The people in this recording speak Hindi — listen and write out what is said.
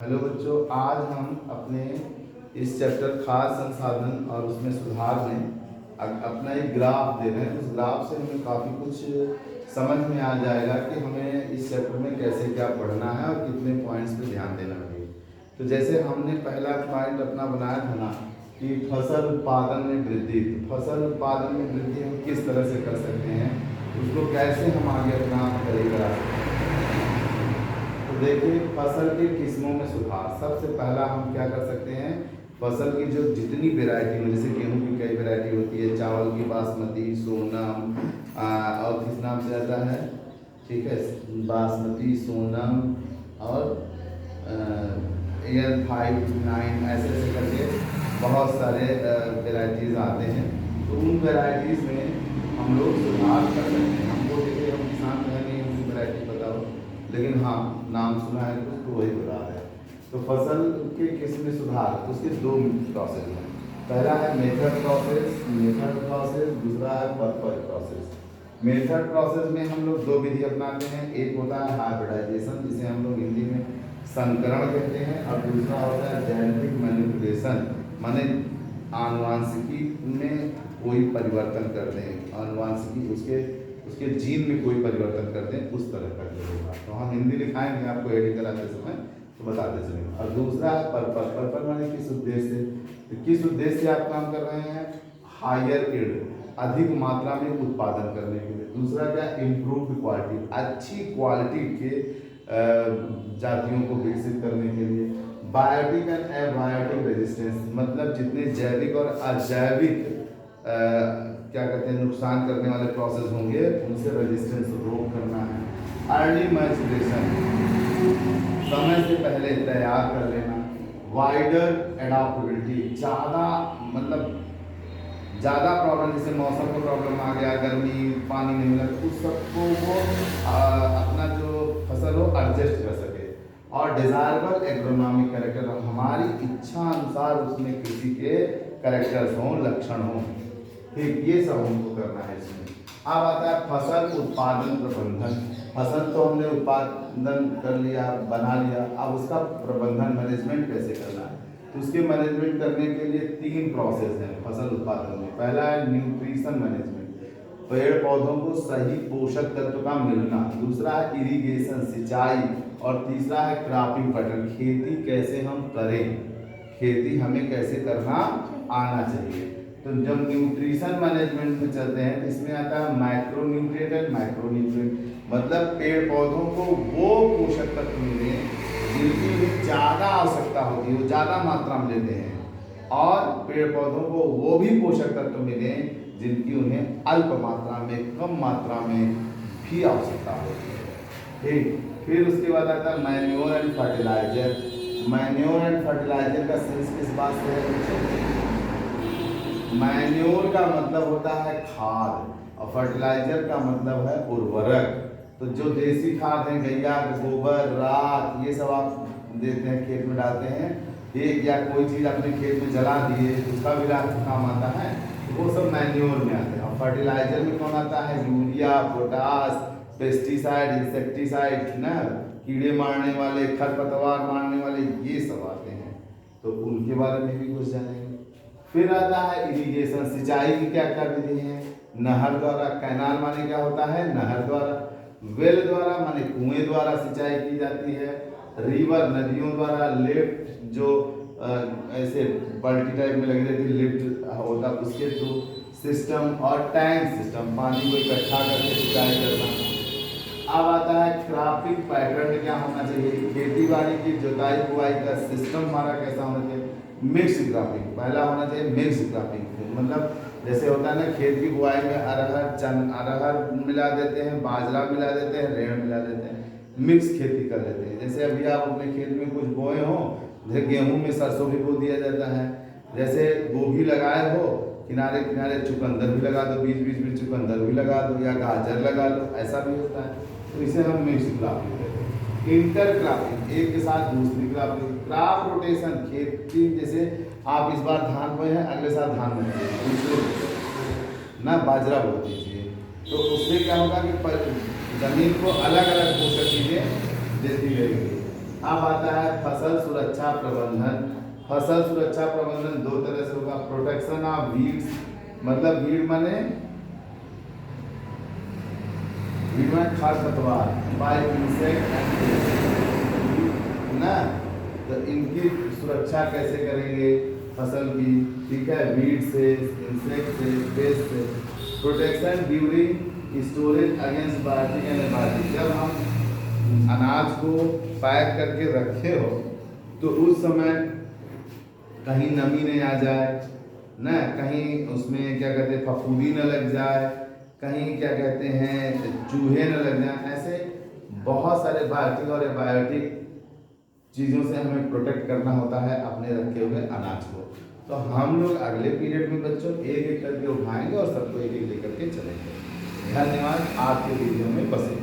हेलो बच्चों, आज हम अपने इस चैप्टर खाद्य संसाधन और उसमें सुधार में अपना एक ग्राफ दे रहे हैं। उस ग्राफ से हमें काफ़ी कुछ समझ में आ जाएगा कि हमें इस चैप्टर में कैसे क्या पढ़ना है और कितने पॉइंट्स पे ध्यान देना है। तो जैसे हमने पहला पॉइंट अपना बनाया था ना कि फसल उत्पादन में वृद्धि। तो फसल उत्पादन में वृद्धि हम किस तरह से कर सकते हैं, उसको कैसे हम आगे अपना करियर करा सकते हैं। तो देखिए, फसल की किस्मों में सुधार। सबसे पहला हम क्या कर सकते हैं, फसल की जो जितनी वैरायटी हो, जैसे गेहूं की कई वैरायटी होती है, चावल की बासमती, सोनम, और किस नाम से आता है, ठीक है, बासमती, सोनम और AL59, ऐसे ऐसे करके बहुत सारे वेराइटीज़ आते हैं। तो उन वेराइटीज़ में हम लोग सुधार कर सकते हैं। हमको देखिए, हम किसान तो है नहीं, उनकी वैरायटी पता हो, लेकिन हाँ नाम सुना है कुछ तो वही बता रहे हैं। तो फसल के किस्म में सुधार, उसके दो प्रोसेस हैं। पहला है मेथड प्रोसेस, दूसरा है पर्पज प्रोसेस। मेथड प्रोसेस में हम लोग दो विधि अपनाते हैं। एक होता है हाइब्रिडाइजेशन, जिसे हम लोग हिंदी में संकरण कहते हैं, और दूसरा होता है जेनेटिक मैनिपुलेशन, माने आनुवांशिकी में कोई परिवर्तन करते हैं, आनुवांशिकी उसके जीन में कोई परिवर्तन करते हैं, उस तरह का जो होगा। तो हम हिंदी लिखाएंगे आपको एडिट कराते समय तो बताते चलेंगे। और दूसरा है पर्पज माने किस उद्देश्य से, तो किस उद्देश्य से आप काम कर रहे हैं, हायर यील्ड, अधिक मात्रा में उत्पादन करने के लिए। दूसरा क्या, इम्प्रूव्ड क्वालिटी, अच्छी क्वालिटी के जातियों को विकसित करने के लिए। बायोटिक एंड एबायोटिक रेजिस्टेंस, मतलब जितने जैविक और अजैविक क्या कहते हैं नुकसान करने वाले प्रोसेस होंगे, उनसे रेजिस्टेंस रोक करना है। अर्ली मैच्योरेशन, समय से पहले तैयार कर लेना। वाइडर एडाप्टेबिलिटी, ज़्यादा प्रॉब्लम, जैसे मौसम का प्रॉब्लम आ गया, गर्मी, पानी नहीं मिला, तो उस सबको वो अपना जो फसल हो एडजस्ट कर सके। और डिजायरेबल एग्रोनॉमिक कैरेक्टर, हमारी इच्छा अनुसार उसमें कृषि के कैरेक्टर्स हों, लक्षण हों, ठीक, ये सब हमको करना है इसमें। अब आता है फसल उत्पादन प्रबंधन। फसल तो हमने उत्पादन कर लिया, बना लिया, अब उसका प्रबंधन मैनेजमेंट कैसे करना है। तो उसके मैनेजमेंट करने के लिए तीन प्रोसेस हैं फसल उत्पादन में। पहला है न्यूट्रिशन मैनेजमेंट, पेड़ पौधों को सही पोषक तत्व का मिलना। दूसरा है इरिगेशन, सिंचाई। और तीसरा है क्रॉपिंग पैटर्न, खेती कैसे हम करें, खेती हमें कैसे करना आना चाहिए। तो जब न्यूट्रिशन मैनेजमेंट में चलते हैं तो इसमें आता है micro nutrient and macro nutrient, मतलब पेड़ पौधों को वो पोषक तत्व मिले जिनकी उन्हें ज़्यादा आवश्यकता होती है, वो ज़्यादा मात्रा में लेते हैं, और पेड़ पौधों को वो भी पोषक तत्व मिले जिनकी उन्हें अल्प मात्रा में, कम मात्रा में भी आवश्यकता होती है, ठीक। फिर उसके बाद आता है manure and fertiliser. Manure and fertiliser का सेंस किस बात से है, मैन्योर का मतलब होता है खाद और फर्टिलाइजर का मतलब है उर्वरक। तो जो देसी खाद है, गैया गोबर, राख, ये सब आप देते हैं, खेत में डालते हैं, एक या कोई चीज़ अपने खेत में जला दिए, उसका भी राख काम आता है, तो वो सब मैन्योर में आते हैं। और फर्टिलाइजर में कौन आता है, यूरिया, पोटास, पेस्टिसाइड, इंसेक्टिसाइड, ना, कीड़े मारने वाले, खरपतवार मारने वाले, ये सब आते हैं, तो उनके बारे में भी कुछ जानेंगे। फिर आता है इरिगेशन, सिंचाई की क्या क्या विधि है, नहर द्वारा, कैनाल माने क्या होता है, नहर द्वारा, वेल द्वारा माने कुएं द्वारा सिंचाई की जाती है, रिवर नदियों द्वारा, लिफ्ट जो ऐसे पल्टी टाइप में लगी रहती है, लिफ्ट होता उसके थ्रू, सिस्टम, और टैंक सिस्टम, पानी को इकट्ठा करके सिंचाई करना। अब आता है क्रॉपिंग पैटर्न, क्या होना चाहिए, खेती बाड़ी की जुताई बुआई का सिस्टम हमारा कैसा होना चाहिए, मिक्स क्रॉपिंग, पहला होना चाहिए मिक्स क्रॉपिंग, मतलब जैसे होता है ना, खेत की बुआई में अरहर मिला देते हैं, बाजरा मिला देते हैं, रेड़ मिला देते हैं, मिक्स खेती कर लेते हैं। जैसे अभी आप अपने खेत में कुछ बोए हो, जैसे गेहूं में सरसों भी बो दिया जाता है, जैसे गोभी लगाए हो, किनारे किनारे चुकंदर भी लगा दो, बीच बीच में चुकंदर भी लगा दो, या गाजर लगा लो, ऐसा भी होता है। तो इसे हम मिक्स क्रॉपिंग कहते हैं। इंटर क्रॉपिंग, एक के साथ दूसरी क्रॉपिंग। क्रॉप रोटेशन, खेती, जैसे आप इस बार धान बोए हैं, अगले साल धान बोए ना, बाजरा बो दीजिए, तो उससे क्या होगा कि जमीन को अलग अलग पोषक चीजें देती रहेगी। अब आता है फसल सुरक्षा प्रबंधन। फसल सुरक्षा प्रबंधन दो तरह से होगा। प्रोटेक्शन ऑफ वीड्स, मतलब वीड माने खरपतवार, बाय इंसेक्ट एंड ना, तो इनकी सुरक्षा कैसे करेंगे फसल की, ठीक है, वीड से, इंसेक्ट से, पेस्ट से। Protection during storage against biotic and abiotic, जब हम अनाज को पैक करके रखे हो तो उस समय कहीं नमी नहीं आ जाए ना, कहीं उसमें क्या कहते हैं फफूंदी न लग जाए, कहीं क्या कहते हैं चूहे न लग जाए, ऐसे बहुत सारे बायोटिक और एबायोटिक चीज़ों से हमें प्रोटेक्ट करना होता है अपने रखे हुए अनाज को। तो हम लोग अगले पीरियड में बच्चों एक एक करके उठाएंगे और सबको एक एक लेकर के चलेंगे। धन्यवाद, आपके वीडियो में बसे।